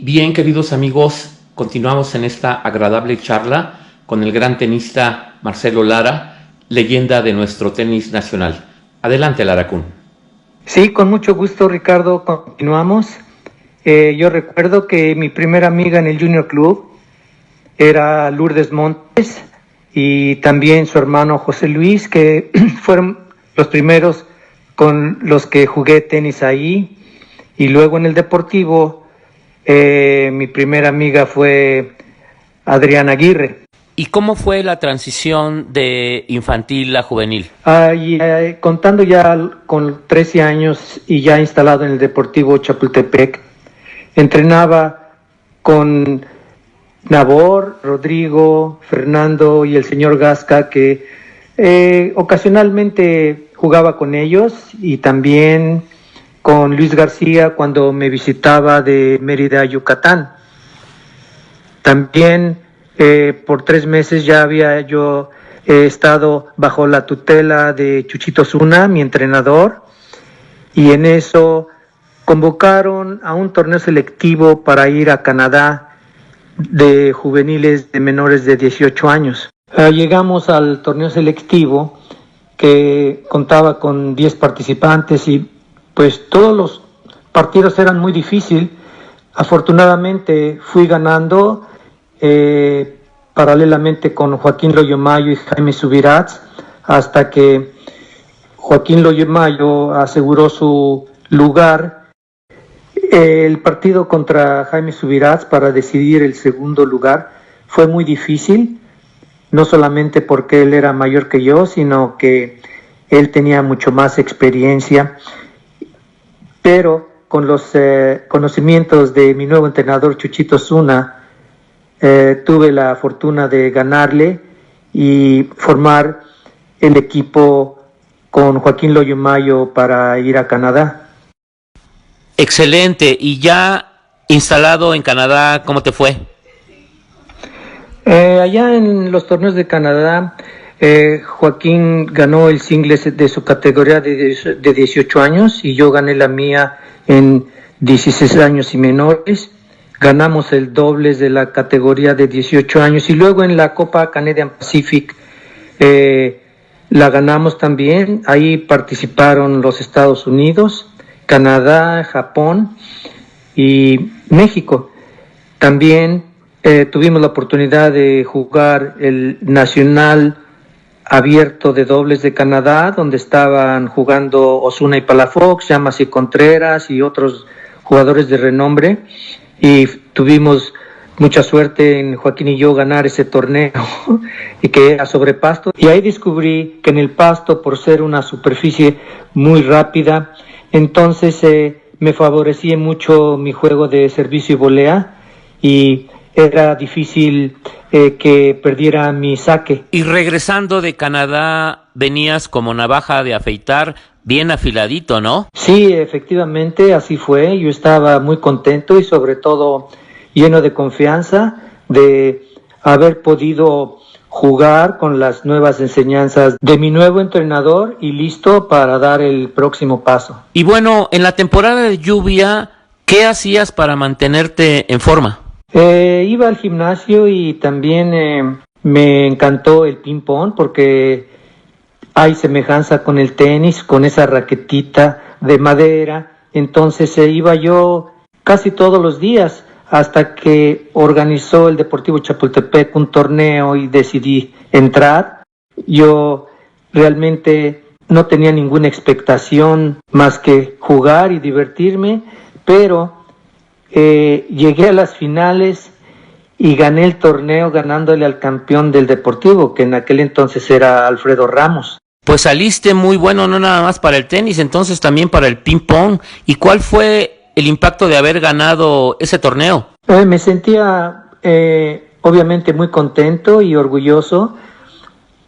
Bien, queridos amigos, continuamos en esta agradable charla con el gran tenista Marcelo Lara, leyenda de nuestro tenis nacional. Adelante, Lara Kun. Sí, con mucho gusto, Ricardo, continuamos. Yo recuerdo que mi primera amiga en el Junior Club era Lourdes Montes y también su hermano José Luis, que fueron los primeros con los que jugué tenis ahí. Y luego en el Deportivo, mi primera amiga fue Adriana Aguirre. ¿Y cómo fue la transición de infantil a juvenil? Contando ya con 13 años y ya instalado en el Deportivo Chapultepec, entrenaba con Nabor, Rodrigo, Fernando y el señor Gasca, que ocasionalmente jugaba con ellos, y también con Luis García cuando me visitaba de Mérida, Yucatán. También por 3 meses ya había yo estado bajo la tutela de Chuchito Zuna, mi entrenador, y en eso convocaron a un torneo selectivo para ir a Canadá de juveniles de menores de 18 años. Llegamos al torneo selectivo que contaba con 10 participantes y pues todos los partidos eran muy difíciles. Afortunadamente fui ganando paralelamente con Joaquín Loyomayo y Jaime Subirats, hasta que Joaquín Loyomayo aseguró su lugar. El partido contra Jaime Subirats para decidir el segundo lugar fue muy difícil, no solamente porque él era mayor que yo, sino que él tenía mucho más experiencia, pero con los conocimientos de mi nuevo entrenador Chuchito Zuna, tuve la fortuna de ganarle y formar el equipo con Joaquín Loyomayo para ir a Canadá. Excelente. ¿Y ya instalado en Canadá, cómo te fue? Allá en los torneos de Canadá, Joaquín ganó el singles de su categoría de 18 años y yo gané la mía en 16 años y menores. Ganamos el dobles de la categoría de 18 años y luego en la Copa Canadian Pacific la ganamos también. Ahí participaron los Estados Unidos, Canadá, Japón y México. También tuvimos la oportunidad de jugar el Nacional Abierto de Dobles de Canadá, donde estaban jugando Osuna y Palafox, Llamas y Contreras y otros jugadores de renombre. Y tuvimos mucha suerte en Joaquín y yo ganar ese torneo y que era sobre pasto, y ahí descubrí que en el pasto, por ser una superficie muy rápida, entonces me favorecía mucho mi juego de servicio y volea y era difícil que perdiera mi saque. Y regresando de Canadá venías como navaja de afeitar, bien afiladito, ¿no? Sí, efectivamente, así fue. Yo estaba muy contento y sobre todo lleno de confianza de haber podido jugar con las nuevas enseñanzas de mi nuevo entrenador y listo para dar el próximo paso. Y bueno, en la temporada de lluvia, ¿qué hacías para mantenerte en forma? Iba al gimnasio y también me encantó el ping-pong porque hay semejanza con el tenis, con esa raquetita de madera. Entonces iba yo casi todos los días hasta que organizó el Deportivo Chapultepec un torneo y decidí entrar. Yo realmente no tenía ninguna expectación más que jugar y divertirme, pero llegué a las finales y gané el torneo ganándole al campeón del Deportivo, que en aquel entonces era Alfredo Ramos. Pues saliste muy bueno, no nada más para el tenis, entonces también para el ping pong. ¿Y cuál fue el impacto de haber ganado ese torneo? Me sentía obviamente muy contento y orgulloso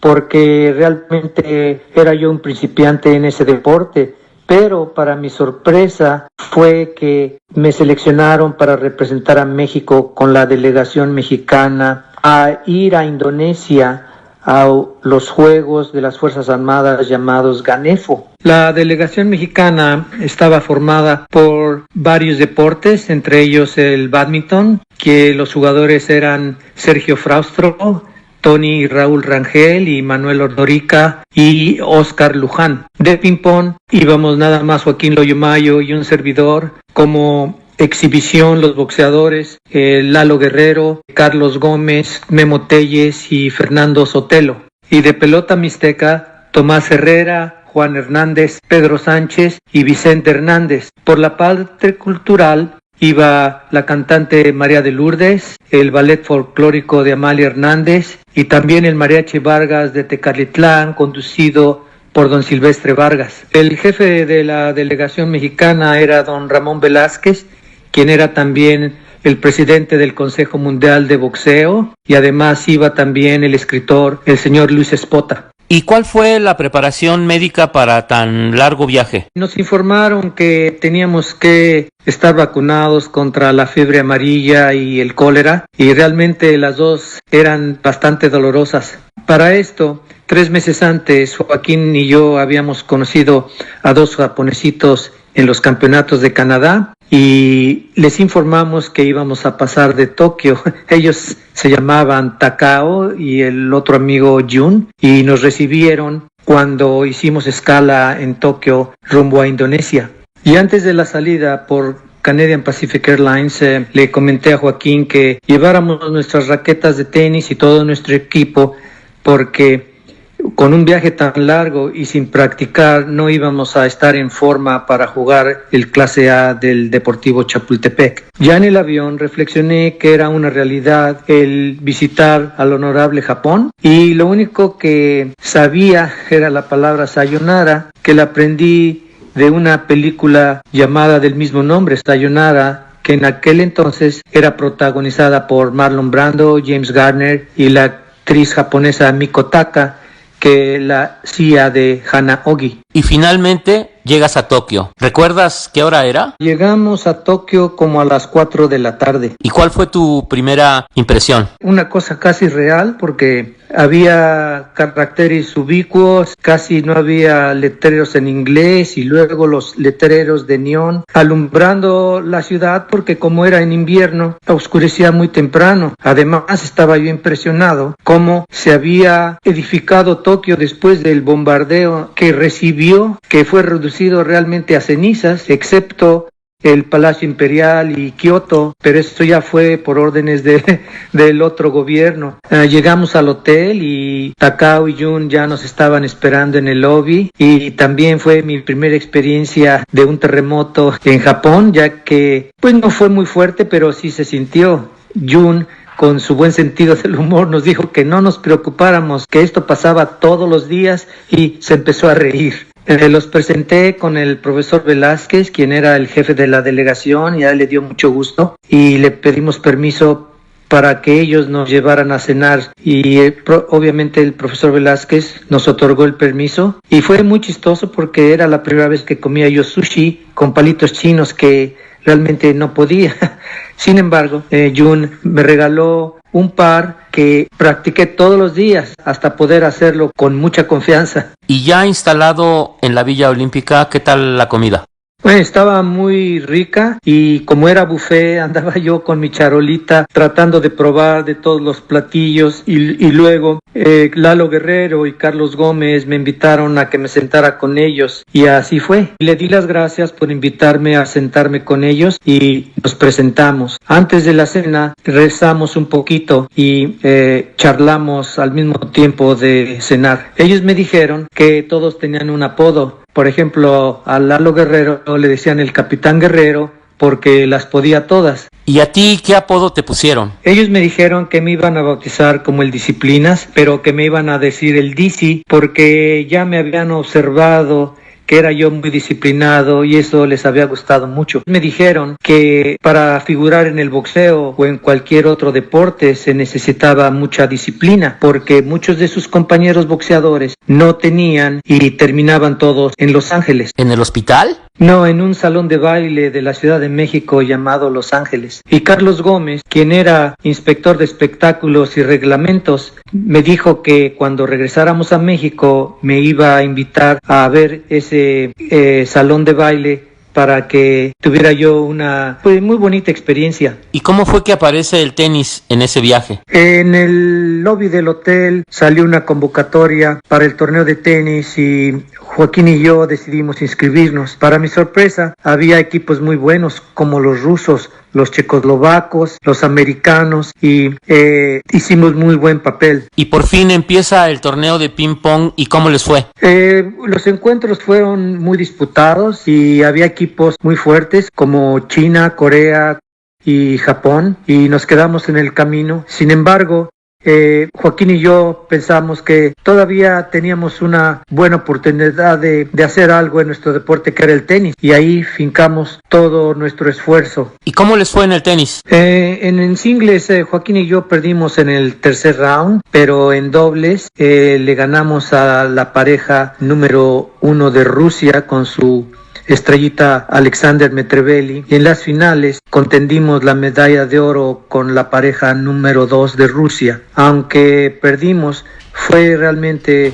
porque realmente era yo un principiante en ese deporte, pero para mi sorpresa fue que me seleccionaron para representar a México con la delegación mexicana a ir a Indonesia a los Juegos de las Fuerzas Armadas llamados GANEFO. La delegación mexicana estaba formada por varios deportes, entre ellos el bádminton, que los jugadores eran Sergio Fraustro, Tony Raúl Rangel y Manuel Ordorica y Oscar Luján. De ping-pong íbamos nada más Joaquín Loyomayo y un servidor. Como exhibición, los boxeadores Lalo Guerrero, Carlos Gómez, Memo Telles y Fernando Sotelo. Y de pelota mixteca, Tomás Herrera, Juan Hernández, Pedro Sánchez y Vicente Hernández. Por la parte cultural iba la cantante María de Lourdes, el ballet folclórico de Amalia Hernández y también el Mariachi Vargas de Tecalitlán, conducido por don Silvestre Vargas. El jefe de la delegación mexicana era don Ramón Velázquez, quien era también el presidente del Consejo Mundial de Boxeo, y además iba también el escritor, el señor Luis Espota. ¿Y cuál fue la preparación médica para tan largo viaje? Nos informaron que teníamos que estar vacunados contra la fiebre amarilla y el cólera, y realmente las dos eran bastante dolorosas. Para esto, 3 meses antes, Joaquín y yo habíamos conocido a 2 japonesitos en los campeonatos de Canadá y les informamos que íbamos a pasar de Tokio. Ellos se llamaban Takao y el otro amigo Jun, y nos recibieron cuando hicimos escala en Tokio rumbo a Indonesia. Y antes de la salida por Canadian Pacific Airlines, le comenté a Joaquín que lleváramos nuestras raquetas de tenis y todo nuestro equipo, porque con un viaje tan largo y sin practicar no íbamos a estar en forma para jugar el clase A del Deportivo Chapultepec. Ya en el avión reflexioné que era una realidad el visitar al honorable Japón, y lo único que sabía era la palabra sayonara, que la aprendí de una película llamada del mismo nombre, Sayonara, que en aquel entonces era protagonizada por Marlon Brando, James Garner y la actriz japonesa Miko Taka, que la hacía de Hana Ogi. Y finalmente llegas a Tokio. ¿Recuerdas qué hora era? Llegamos a Tokio como a las 4 de la tarde. ¿Y cuál fue tu primera impresión? Una cosa casi real, porque había caracteres ubicuos, casi no había letreros en inglés, y luego los letreros de neón alumbrando la ciudad, porque como era en invierno, oscurecía muy temprano. Además, estaba yo impresionado cómo se había edificado Tokio después del bombardeo que recibió, que fue reducido realmente a cenizas, excepto el Palacio Imperial y Kioto, pero esto ya fue por órdenes del otro gobierno. Llegamos al hotel y Takao y Jun ya nos estaban esperando en el lobby, y también fue mi primera experiencia de un terremoto en Japón, ya que pues no fue muy fuerte, pero sí se sintió. Jun, con su buen sentido del humor, nos dijo que no nos preocupáramos, que esto pasaba todos los días, y se empezó a reír. Los presenté con el profesor Velázquez, quien era el jefe de la delegación, y a él le dio mucho gusto, y le pedimos permiso para que ellos nos llevaran a cenar, y obviamente el profesor Velázquez nos otorgó el permiso, y fue muy chistoso porque era la primera vez que comía yo sushi con palitos chinos, que realmente no podía. Sin embargo, Jun me regaló un par que practiqué todos los días hasta poder hacerlo con mucha confianza. Y ya instalado en la Villa Olímpica, ¿qué tal la comida? Bueno, estaba muy rica, y como era buffet, andaba yo con mi charolita tratando de probar de todos los platillos, y luego Lalo Guerrero y Carlos Gómez me invitaron a que me sentara con ellos, y así fue. Le di las gracias por invitarme a sentarme con ellos y nos presentamos. Antes de la cena rezamos un poquito y charlamos al mismo tiempo de cenar. Ellos me dijeron que todos tenían un apodo. Por ejemplo, a Lalo Guerrero le decían el Capitán Guerrero porque las podía todas. ¿Y a ti qué apodo te pusieron? Ellos me dijeron que me iban a bautizar como el Disciplinas, pero que me iban a decir el Disi, porque ya me habían observado que era yo muy disciplinado, y eso les había gustado mucho. Me dijeron que para figurar en el boxeo o en cualquier otro deporte se necesitaba mucha disciplina, porque muchos de sus compañeros boxeadores no tenían y terminaban todos en Los Ángeles. ¿En el hospital? No, en un salón de baile de la Ciudad de México llamado Los Ángeles. Y Carlos Gómez, quien era inspector de espectáculos y reglamentos, me dijo que cuando regresáramos a México me iba a invitar a ver ese salón de baile para que tuviera yo una muy bonita experiencia. ¿Y cómo fue que aparece el tenis en ese viaje? En el lobby del hotel salió una convocatoria para el torneo de tenis y Joaquín y yo decidimos inscribirnos. Para mi sorpresa, había equipos muy buenos como los rusos, los checoslovacos, los americanos y hicimos muy buen papel. Y por fin empieza el torneo de ping pong, ¿y cómo les fue? Los encuentros fueron muy disputados y había equipos muy fuertes como China, Corea y Japón, y nos quedamos en el camino. Sin embargo, Joaquín y yo pensamos que todavía teníamos una buena oportunidad de hacer algo en nuestro deporte, que era el tenis, y ahí fincamos todo nuestro esfuerzo. ¿Y cómo les fue en el tenis? En el singles, Joaquín y yo perdimos en el tercer round, pero en dobles le ganamos a la pareja número 1 de Rusia con su estrellita Alexander Metreveli. Y en las finales contendimos la medalla de oro con la pareja número 2 de Rusia. Aunque perdimos, fue realmente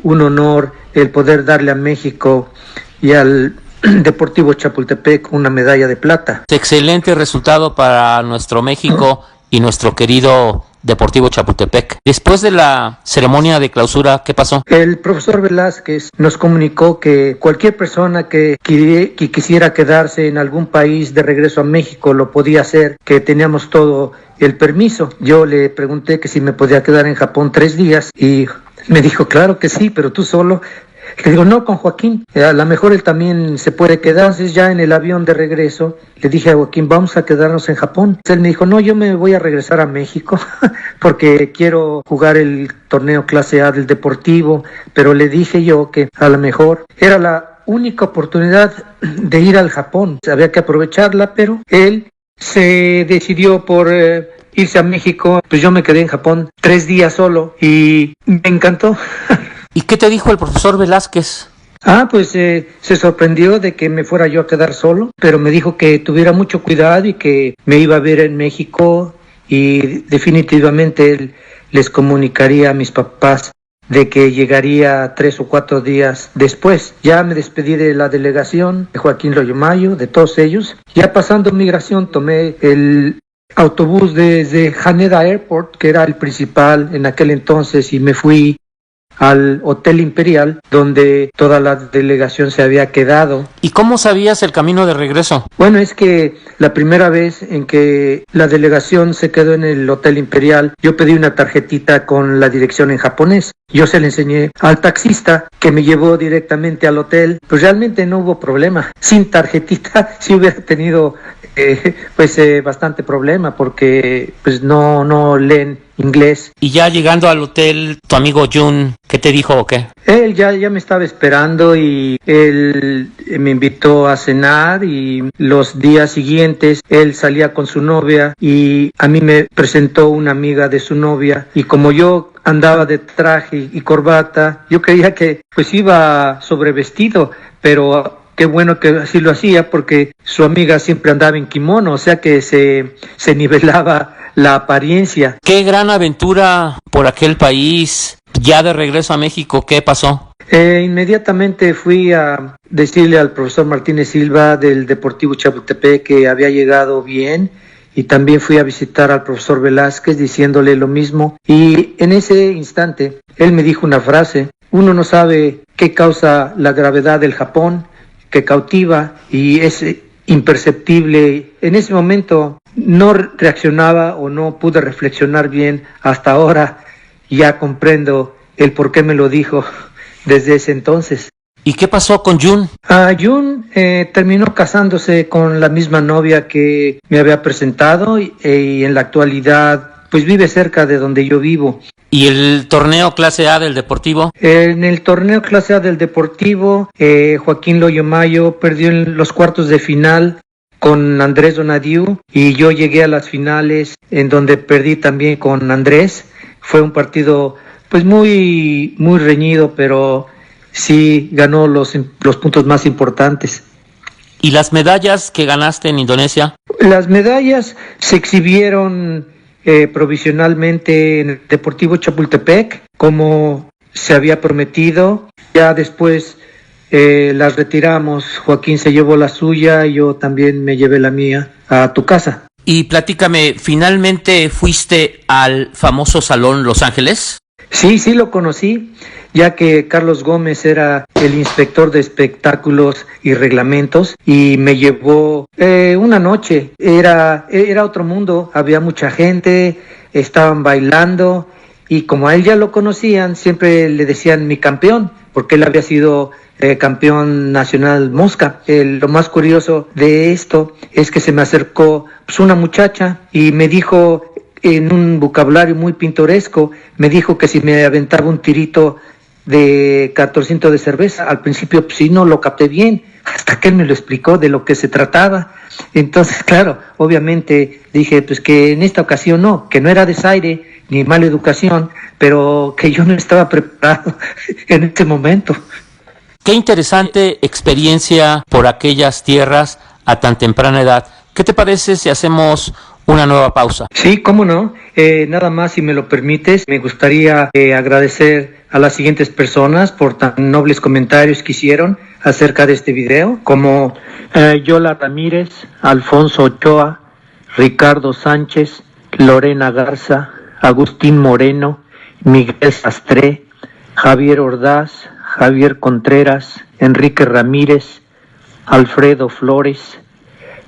un honor el poder darle a México y al Deportivo Chapultepec una medalla de plata. Excelente resultado para nuestro México y nuestro querido Deportivo Chapultepec. Después de la ceremonia de clausura, ¿qué pasó? El profesor Velázquez nos comunicó que cualquier persona que quisiera quedarse en algún país de regreso a México lo podía hacer, que teníamos todo el permiso. Yo le pregunté que si me podía quedar en Japón 3 días y me dijo, claro que sí, pero tú solo. Le digo, no, con Joaquín, a lo mejor él también se puede quedar. Entonces ya en el avión de regreso le dije a Joaquín, vamos a quedarnos en Japón. Entonces él me dijo, no, yo me voy a regresar a México porque quiero jugar el torneo clase A del Deportivo, pero le dije yo que a lo mejor era la única oportunidad de ir al Japón, había que aprovecharla, pero él se decidió por irse a México. Pues yo me quedé en Japón 3 días solo y me encantó. ¿Y qué te dijo el profesor Velázquez? Pues se sorprendió de que me fuera yo a quedar solo, pero me dijo que tuviera mucho cuidado y que me iba a ver en México, y definitivamente él les comunicaría a mis papás de que llegaría 3 o 4 días después. Ya me despedí de la delegación, de Joaquín Loyomayo, de todos ellos. Ya pasando migración tomé el autobús desde Haneda Airport, que era el principal en aquel entonces, y me fui al Hotel Imperial, donde toda la delegación se había quedado. ¿Y cómo sabías el camino de regreso? Bueno, es que la primera vez en que la delegación se quedó en el Hotel Imperial, yo pedí una tarjetita con la dirección en japonés. Yo se la enseñé al taxista, que me llevó directamente al hotel. Pues realmente no hubo problema. Sin tarjetita sí hubiera tenido bastante problema, porque pues no leen inglés. Y ya llegando al hotel, tu amigo Jun, ¿qué te dijo o qué? Él ya me estaba esperando y él me invitó a cenar, y los días siguientes él salía con su novia y a mí me presentó una amiga de su novia, y como yo andaba de traje y corbata, yo creía que pues iba sobrevestido, pero qué bueno que así lo hacía, porque su amiga siempre andaba en kimono, o sea que se nivelaba la apariencia. Qué gran aventura por aquel país. Ya de regreso a México, ¿qué pasó? Inmediatamente fui a decirle al profesor Martínez Silva del Deportivo Chapultepec que había llegado bien, y también fui a visitar al profesor Velázquez diciéndole lo mismo, y en ese instante él me dijo una frase: uno no sabe qué causa la gravedad del Japón, que cautiva y es imperceptible. En ese momento no reaccionaba o no pude reflexionar bien. Hasta ahora ya comprendo el por qué me lo dijo desde ese entonces. ¿Y qué pasó con Jun? Jun terminó casándose con la misma novia que me había presentado, y en la actualidad pues vive cerca de donde yo vivo. ¿Y el torneo clase A del Deportivo? En el torneo clase A del Deportivo, Joaquín Loyomayo perdió en los cuartos de final con Andrés Donadiu, y yo llegué a las finales en donde perdí también con Andrés. Fue un partido pues muy reñido, pero sí ganó los puntos más importantes. ¿Y las medallas que ganaste en Indonesia? Las medallas se exhibieron provisionalmente en el Deportivo Chapultepec, como se había prometido. Ya después las retiramos. Joaquín se llevó la suya y yo también me llevé la mía a tu casa. Y platícame, ¿finalmente fuiste al famoso Salón Los Ángeles? Sí, lo conocí, ya que Carlos Gómez era el inspector de espectáculos y reglamentos y me llevó una noche. Era otro mundo, había mucha gente, estaban bailando y como a él ya lo conocían, siempre le decían mi campeón, porque él había sido campeón nacional mosca. Lo más curioso de esto es que se me acercó una muchacha y me dijo, en un vocabulario muy pintoresco, me dijo que si me aventaba un tirito de 1400 de cerveza. Al principio sí no lo capté bien, hasta que él me lo explicó de lo que se trataba. Entonces, claro, obviamente dije pues que en esta ocasión no, que no era desaire ni mala educación, pero que yo no estaba preparado en este momento. Qué interesante experiencia por aquellas tierras a tan temprana edad. ¿Qué te parece si hacemos una nueva pausa? Sí, cómo no. Nada más, si me lo permites, me gustaría agradecer a las siguientes personas por tan nobles comentarios que hicieron acerca de este video, como Yola Ramírez, Alfonso Ochoa, Ricardo Sánchez, Lorena Garza, Agustín Moreno, Miguel Sastre, Javier Ordaz, Javier Contreras, Enrique Ramírez, Alfredo Flores,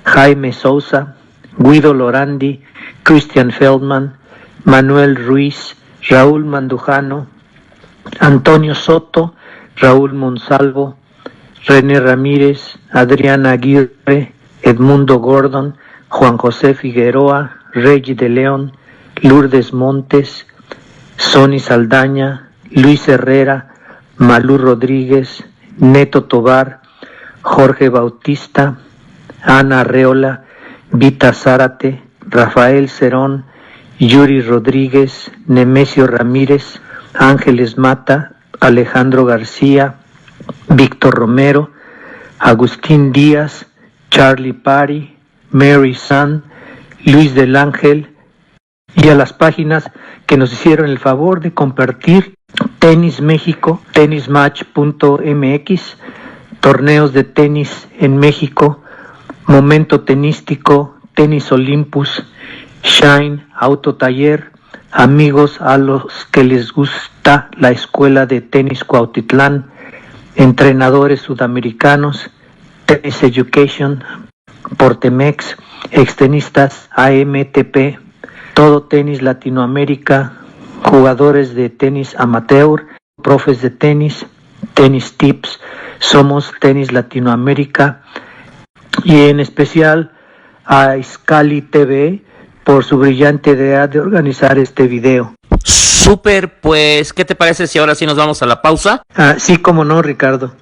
Jaime Sousa, Guido Lorandi, Christian Feldman, Manuel Ruiz, Raúl Mandujano, Antonio Soto, Raúl Monsalvo, René Ramírez, Adriana Aguirre, Edmundo Gordon, Juan José Figueroa, Reggie de León, Lourdes Montes, Sonny Saldaña, Luis Herrera, Malú Rodríguez, Neto Tobar, Jorge Bautista, Ana Arreola, Vita Zárate, Rafael Cerón, Yuri Rodríguez, Nemesio Ramírez, Ángeles Mata, Alejandro García, Víctor Romero, Agustín Díaz, Charlie Pari, Mary San, Luis del Ángel, y a las páginas que nos hicieron el favor de compartir: Tenis México, tenismatch.mx, torneos de tenis en México, Momento Tenístico, Tenis Olympus, Shine, Autotaller, amigos a los que les gusta la Escuela de Tenis Cuautitlán, entrenadores sudamericanos, Tennis Education, Portemex, extenistas AMTP, Todo Tenis Latinoamérica, jugadores de tenis amateur, profes de tenis, Tenis Tips, Somos Tenis Latinoamérica, y en especial a Scali TV por su brillante idea de organizar este video. Súper, pues, ¿qué te parece si ahora sí nos vamos a la pausa? Sí, cómo no, Ricardo.